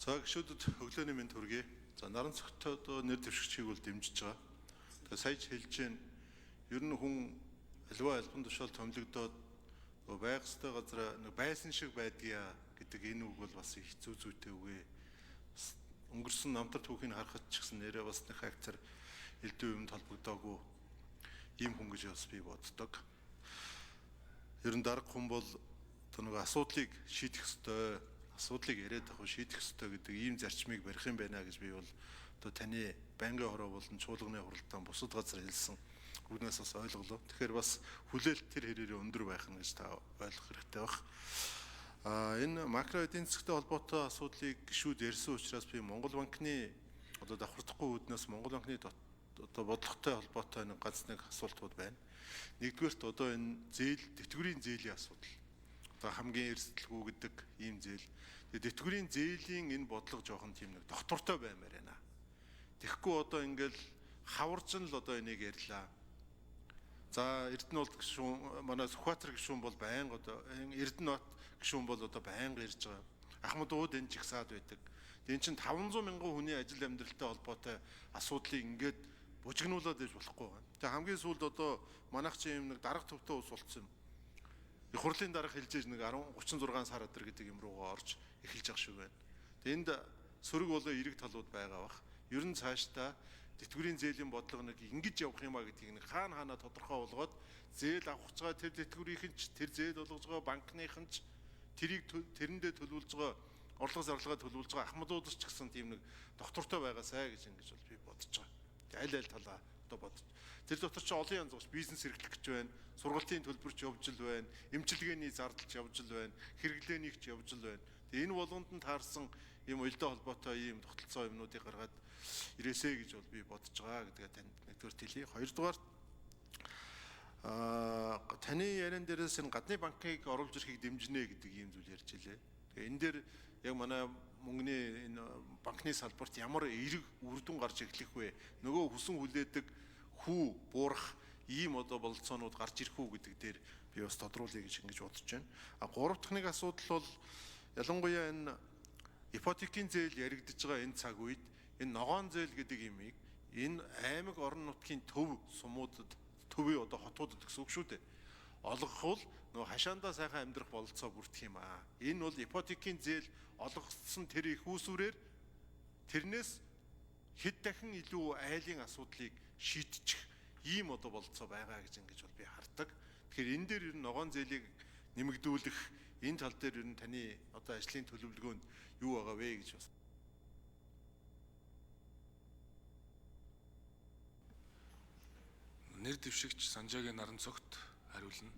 За гишүүдэд өглөөний мэнд хүргэе. За наран цогтод нэр дэвшигчийг бол дэмжиж байгаа. Тэгээ сая хэлж байна. Ер нь хүн аливаа албан тушаал томилогдоод байх ёстой газар нэг байсан шиг байдгийа гэдэг энэ үг бол бас их зүй зүйтэй үгээ. Өнгөрсөн намтар түүхийг харахад ч гэсэн нэрээ бас нэг хактер элдв юмд холбогдоогүй ийм хүн гэж бас би боддог. Ер нь дарга хүн бол нэг асуудлыг шийдэх ёстой, асуудлыг яриад авах шийдэх ёстой гэдэг ийм зарчмыг барих юм байна гэж би бол таны байнгын хороо болон чуулганы хуралдаан бусад газар хэлсэн үгнээс бас ойлголоо. Тэгэхээр бас хүлээлт тэр хэрээр өндөр байх нь гэж та ойлгох хэрэгтэй баг. Энэ макро эдийн засгтай холбоотой асуудлыг гишүүд ярьсан учраас би Монгол банкны давхардахгүй үүднээс Монгол банкны бодлоготой холбоотой нэг ганц нэг асуултууд байна. Нэгдүгээрт энэ зээл, тэтгэврийн зээлийн асуудал. Хамгийн эрсдэлгүй гэдэг ийм зээл. Тэтгэврийн зээлийн энэ бодлого жоохон тийм нэг доктортой баймаар байна. Тэгэхгүй ингээл хаварж нь л энийг ярьлаа. За Эрдэнэ улд гишүүн манай Сүхбаатар гишүүн бол байнга Эрдэнэ бат гишүүн бол байнга ирж байгаа. Ахмадууд энэ жигсаад байдаг. Энэ чинь 500 мянган хүний ажил амьдралтай холбоотой асуудлыг ингээд бужигнуулаад иж болохгүй байна. Тэгээ хамгийн сүүлд манайх чинь юм нэг дарга төвтэй ус болцсон юм. Их хурлын дарга хэлжээж нэг 36 сар өдр гэдэг юм руугаа орж эхэлж явах шиг байна. Энд сөрөг эрэг талууд байгаа бах. Ер нь цаашдаа тэтгэврийн зээлийн бодлого нэг ингэж явах юмаа гэдгийг нэг хаана тодорхой болгоод зээл авах гэж байгаа тэр тэтгэврийнхэн ч тэр зээл болгож байгаа банкныхан ч тэрийг тэрэндээ төлөвлөж байгаа орлого зарлага төлөвлөж байгаа ахмадуудас ч гэсэн тийм нэг доктортой байгаасай гэж ингэж бол би бодож байгаа. Аль талаа бодож. Тэр дотор ч олон янз бас бизнес эрхлэх гэж байна. Сургалтын төлбөрч явж л байна. Эмчилгээний зардалч явж л байна. Хэрэглээнийгч явж л байна. Тэгээ энэ болгонд нь таарсан ийм уялдаа холбоотой ийм тогтолцоо юмнуудыг гаргаад ирээсэй гэж бол би бодож байгаа гэдгээ танд нэгдүгээр хэлье. Хоёрдугаар таны яриан дээрээс энэ гадны банкыг оруулж ирэхийг дэмжинэ гэдэг ийм зүйл ярьж илээ. Тэгээ энэ дээр яг манай мөнгөний энэ банкны салбарт ямар эерэг үр дүн гарч эхлэх вэ? Нөгөө хүсэн хүлээдэг хүү буурах ийм бололцоонууд гарч ирэх үү гэдэг дээр би бас тодруулъя гэж ингэж бодож байна. Гурав дахь нэг асуудал бол ялангуяа энэ ипотекийн зээл яригдж байгаа энэ цаг үед энэ ногоон зээл гэдэг имийг энэ аймаг орон нутгийн төв сумуудад төвийн хотуудад гэсэн үг шүү дээ. Олгохвол нөгөө хашаандаа сайхан амьдрах бололцоо бүрдэх юм аа. Энэ бол ипотекийн зээл олгогдсон тэр их усүрээр тэрнээс хэд дахин илүү айлын асуудлыг шийдчих ийм бололцоо байгаа гэж ингэж бол би хардаг. Тэгэхээр энэ дээр ер нь ногоон зээлийг нэмэгдүүлэх энэ тал дээр ер нь таны ажлын төлөвлөгөөнд юу байгаа вэ гэж бас. Нэр дэвшигч Санжаагийн наран цогт хариулна.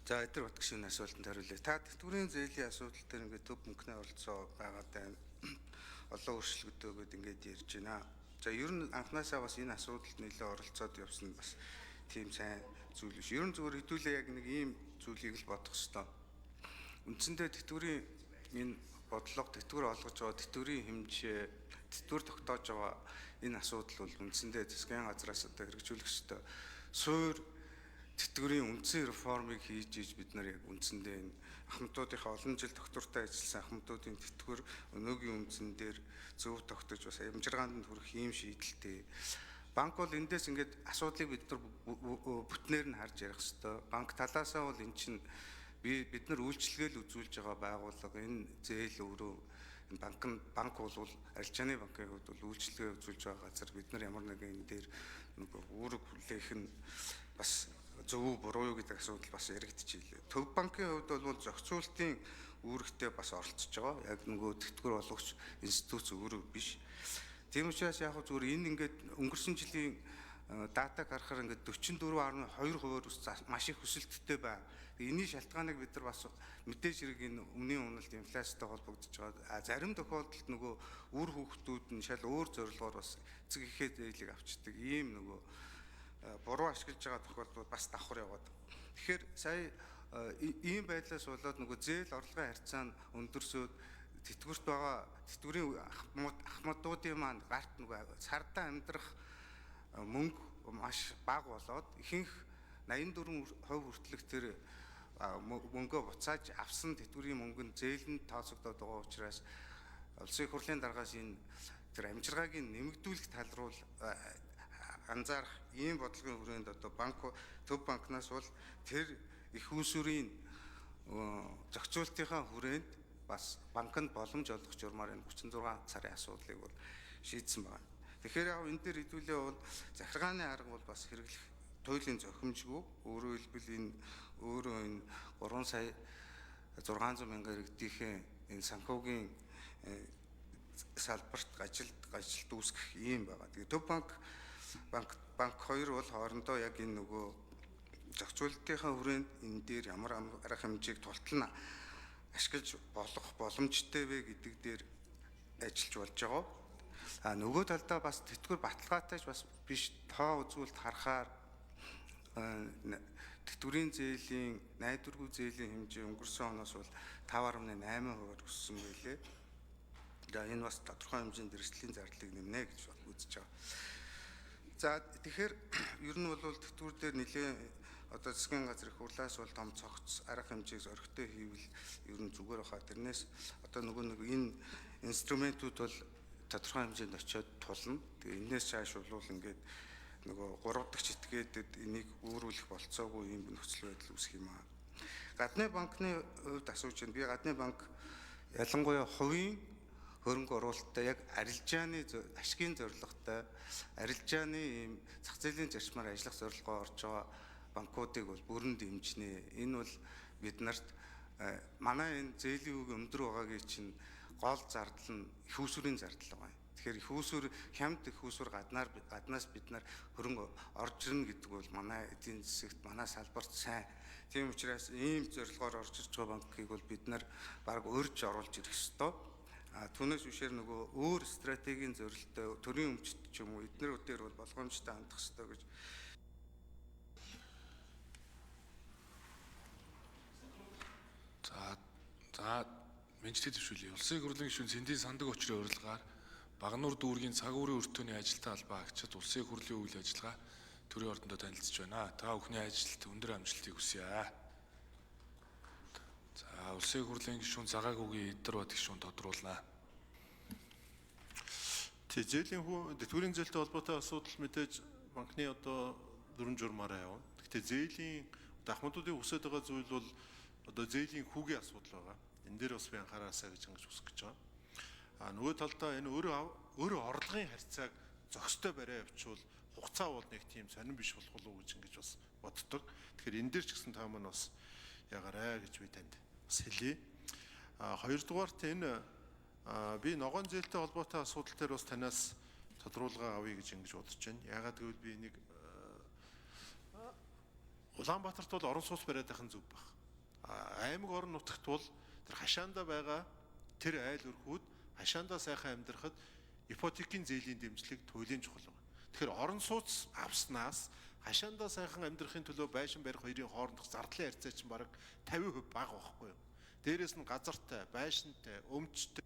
За эдгээр бат гишүүний асуултанд хариулъя. Та тэтгэврийн зээлийн асуудал дээр ингээд төв мөнгөний оролцоо байгаа даа олон өөрчлөлтүүд ингээд ярьж байна. За ер нь анхнаасаа бас энэ асуудалд нэлээд оролцоод явсан нь бас тийм сайн зүйл биш. Ер нь зүгээр хэдүүлээ яг нэг ийм зүйлийг л бодох ёстой. Үндсэндээ тэтгэврийн энэ бодлого, тэтгэвэр олгож байгаа, тэтгэврийн хэмжээ, тэтгэвэр тогтоож байгаа энэ асуудал бол үндсэндээ засгийн газраас хэрэгжүүлэх ёстой. Суур тэтгэврийн үндсэн реформыг хийж иж бид нар яг үндсэндээ энэ ахмадуудынхаа олон жил доктортой ажилласан ахмадуудын тэтгэвэр өнөөгийн үндсэн дээр зөв тогтож бас амжиргаанд нь хүрэх ийм шийдэлтэй. Банк бол эндээс ингээд асуудлыг бид нар бүтнээр нь харж ярих ёстой. Банк талаасаа бол эн чинь бид нар үйлчлэгээл үзүүлж байгаа байгууллага энэ зээл өөрөө банк бол арилжааны банкын хувьд бол үйлчлэгээ үзүүлж байгаа газар бид нар ямар нэгэн энэ дээр үүрэг хүлээх нь бас зөв буруу юу гэдэг асуудал бас яригдчихжээ. Төв банкын хувьд бол зохицуултын үүрэгтэй бас оролцож байгаа. Яг нөгөө тэтгэвэр олгогч институт өөрөө биш. Тийм учраас яг зүгээр энэ ингээд өнгөрсөн жилийн датаг харахаар ингээд 44.2% маш их өсөлттэй байна. Энийн шалтгааныг бид нар бас мэдээж хэрэг энэ өмнгийн уналт инфляцтай холбогдож байгаа. Зарим тохиолдолд нөгөө үр хүүхдүүд нь шал өөр зорилгоор бас эцэг эхээ зээлийг авчдаг ийм нөгөө буруу ашиглаж байгаа тохиолдол бас давхар яваад. Тэгэхээр сая ийм байдлаас болоод нөгөө зээл орлогын харьцаа нь өндөрсөд тэтгэврт байгаа тэтгэврийн ахмадуудын маань гарт нөгөө сардаа амьдрах мөнгө маш бага болоод ихэнх 84% хүртэлх тэр мөнгөө буцааж авсан тэтгэврийн мөнгө нь зээлэнд тооцогдоод байгаа учраас улсын их хурлын дараагаас энэ тэр амжиргааг нэмэгдүүлэх тал руу анзаарах ийм бодлогын хүрээнд одоо төв банкнаас бол тэр их усүрийн зохицуултынхаа хүрээнд бас банкнд боломж олгох журмаар энэ 36 сарын асуудлыг бол шийдсэн байна. Тэгэхээр яг энэ дээр хэдүүлээ бол захиргааны арга бол бас хэрэглэх туйлын зохимжгүй. Өөрөөр хэлбэл энэ 3 сая 600 мянган иргэдийнхээ энэ санхүүгийн салбарт ажилд үүсгэх юм байгаа. Тэгээ төв банк хоёр бол хоорондоо яг энэ нөгөө зохицуулалтынхаа хүрээнд энэ дээр ямар арга хэмжээг тултална ашиглаж болох боломжтой вэ гэдэг дээр ажиллаж болж байгаа. Нөгөө талдаа бас тэтгэвэр баталгаатайч бас биш тоо үзүүлэлт харахаар тэтгэврийн зээлийн найдваргүй зээлийн хэмжээ өнгөрсөн оноос бол 5.8% өссөн байлээ. За энэ бас тодорхой хэмжээнд эрсдлийн зардлыг нэмнэ гэж үзэж байгаа. За тэгэхээр ер нь бол тэтгэвэр дээр нэлээд одоо засгийн газар их хурлаас бол том цогц арга хэмжээг зөрөгтэй хийвэл ер нь зүгээр баха. Тэрнээс одоо нөгөө энэ инструментууд бол тодорхой хэмжээнд очиод тулна. Тэгээ энэс цааш бол ингээд нөгөө 3 дахь этгээдэд энийг өөрүүлэх болцоогүй юм нөхцөл байдал үүсэх юм аа. Гадны банкны хувьд асууж байна. Би гадны банк ялангуяа хувийн хөрөнгө оруулалттай яг арилжааны ашигын зорилготой арилжааны ийм зах зээлийн зарчмаар ажиллах зорилгоо орж байгаа банкуудыг бол бүрэн дэмжинэ. Энэ бол бид нарт манай энэ зээлийн үг өндөр байгаагийн чинь гол зардал нь их усүрийн зардал байна. Тэгэхээр их усүр хямд их усүр гаднаас бид нар хөрөнгө орж ирнэ гэдэг бол манай эдийн засагт манай салбарт сайн. Тийм учраас ийм зорилгоор орж ирж байгаа банкыг бол бид нар баг өөрж оруулж ирэх ёстой. Түүнээс үшээр нөгөө өөр стратегийн зорилттой төрийн өмчт ч юм уу эднэр үдээр бол болгоомжтой хандах ёстой гэж. За менчтэй төвшүүлээ. Улсын их хурлын гишүүн Цэндийн сандаг очрын урилгаар Багнуур дүүргийн цаг уурын өртөөний ажилтаа албаа агчид улсын их хурлын үйл ажиллагаа төрийн ордондоо танилцж байна. Та бүхний ажилд өндөр амжилтыг хүсье. За улсын их хурлын гишүүн Цагаагүйгийн Эдэр бат гишүүн тодруулнаа. Зээлийн тэтгэврийн зээлтэй холбоотой асуудал мэдээж банкны одоо дөрвөн журмаараа явна. Гэхдээ зээлийн ахмадуудын хүсэж байгаа зүйл бол одоо зээлийн хүүгийн асуудал байгаа. Энэ дээр бас би анхаараасаа гэж ингэж хүсэж гэж байгаа. Нөгөө талдаа энэ өөрөө орлогын харьцааг зохистой бариа явуул хугацаа бол нэг тийм сонирн биш болох уу гэж ингэж бас боддог. Тэгэхээр энэ дээр ч гэсэн та маань бас ягаарай гэж би танд бас хэлье. Хоёрдугаарт энэ би ногоон зээлтэй холбоотой асуудал дээр бас танаас тодруулга авъя гэж ингэж бодож байна. Яагаад гэвэл би нэг Улаанбаатарт бол орон сууц бариад байх нь зөв байх. Аймаг орон нутагт бол тэр хашаанда байгаа тэр айл өрхүүд хашаандаа сайхан амьдрахад ипотекийн зээлийн дэмжлэг туйлын чухал байна. Тэгэхээр орон сууц авснаас хашаандаа сайхан амьдрахын төлөө байшин барих хоёрын хоорондох зардлын харьцаа чинь бараг 50% бага байхгүй юу? Дээрээс нь газартай, байшинтай, өмчтэй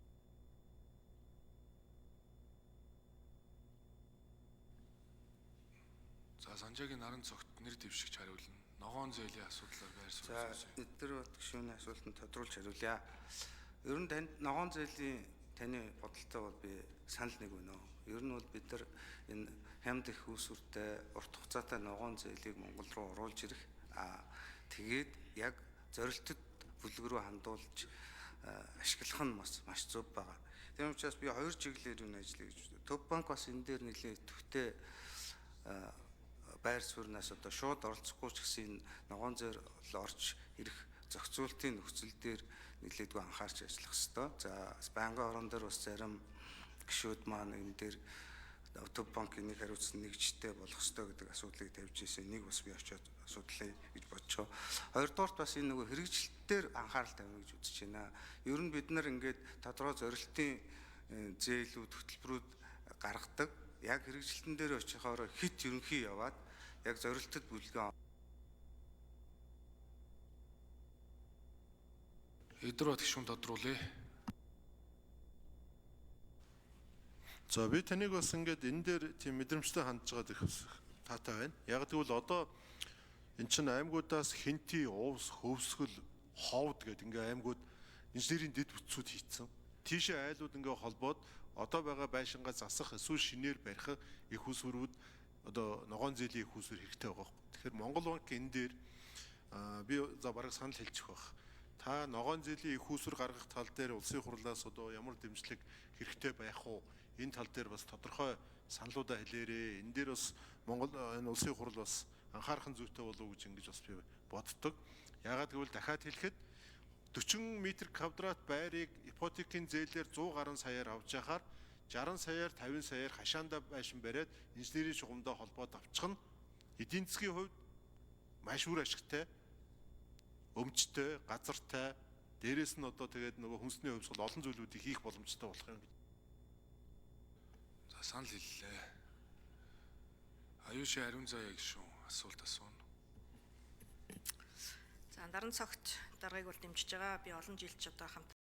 Санжаагийн наран цогт нэр дэвшигч хариулна. Ногоон зээлийн асуудлаар байр суурь. За эдгээр бат гишүүний асуултанд тодруулж хариулъя. Ер нь танд ногоон зээлийн таны бодолтой бол би санал нэг байна. Ер нь бол бид нар энэ хямд их үүсвэртэй урт хугацаатай ногоон зээлийг Монгол руу оруулж ирэх тэгээд яг зорилтод бүлэг рүү хандуулж ашиглах нь маш зөв байгаа. Тийм учраас би хоёр чиглэлээр энэ ажлыг хийж байна. Төв банк бас энэ дээр нэлээд идэвхтэй байр суурьнаас одоо шууд оролцохгүй ч гэсэн ногоон зээл орж ирэх зохицуултын нөхцөл дээр нэлээдгүй анхаарч ажиллах ёстой. За банкны орон дээр бас зарим гишүүд маань энэ дээр Төв банкын нэг хариуцсан нэгжтэй болох ёстой гэдэг асуудлыг тавьж ирсэн. Энийг бас би очиод асуудлаа гэж бодож байгаа. Хоёрдугаарт бас энэ нөгөө хэрэгжилтээр анхаарал тавина гэж үзэж байна. Ер нь бид нар ингээд тодорхой зорилтын зээлүүд, хөтөлбөрүүд гаргадаг. Яг хэрэгжилтэн дээр очихоор хит ерөнхий яваад яг зорилтод бүлгээ. Эдэр бат гишүүн тодруулъя. За би таныг бас ингээд энэ дээр тийм мэдрэмжтэй хандж байгаад их таатай байна. Яг тэгвэл одоо эн чинь аймагуудаас хинти, увс, хөвсгөл, ховд гэдэг ингээ аймагуд инженерийн дэд бүтцүүд хийцэн. Тийшээ айлууд ингээ холбоод одоо байгаа байшингаа засах эсвэл шинээр барих их усврүүд одоо ногоон зээлийн их усвэр хэрэгтэй байгаа. Тэгэхээр Монгол банк энэ дээр би за бараг санал хэлчих байх. Та ногоон зээлийн их усвэр гаргах тал дээр улсын хурлаас одоо ямар дэмжлэг хэрэгтэй байх уу? Энэ тал дээр бас тодорхой саналуудаа хэлээрээ. Энэ дээр бас Монгол энэ улсын хурл бас анхаарах зүйтэй болов уу гэж ингэж бас би боддог. Яагаад гэвэл дахиад хэлэхэд 40 м2 байрыг ипотекийн зээлээр 100 гаруй саяар авч яхаар 60 саяар 50 саяар хашаанда байшин бариад инженерийн шугамдаа холбоод авчих нь эдийн засгийн хувьд маш үр ашигтай, өмчтэй, газартай, дээрэс нь одоо тэгээд нөгөө хүнсний хувьсгал олон зүйлүүдийг хийх боломжтой болох юм. За санал хэллээ. Аюуши ариун заяа гişүүн асуулт асууна. За наран цогт даргаыг бол дэмжиж байгаа. Би олон жилч одоо хамт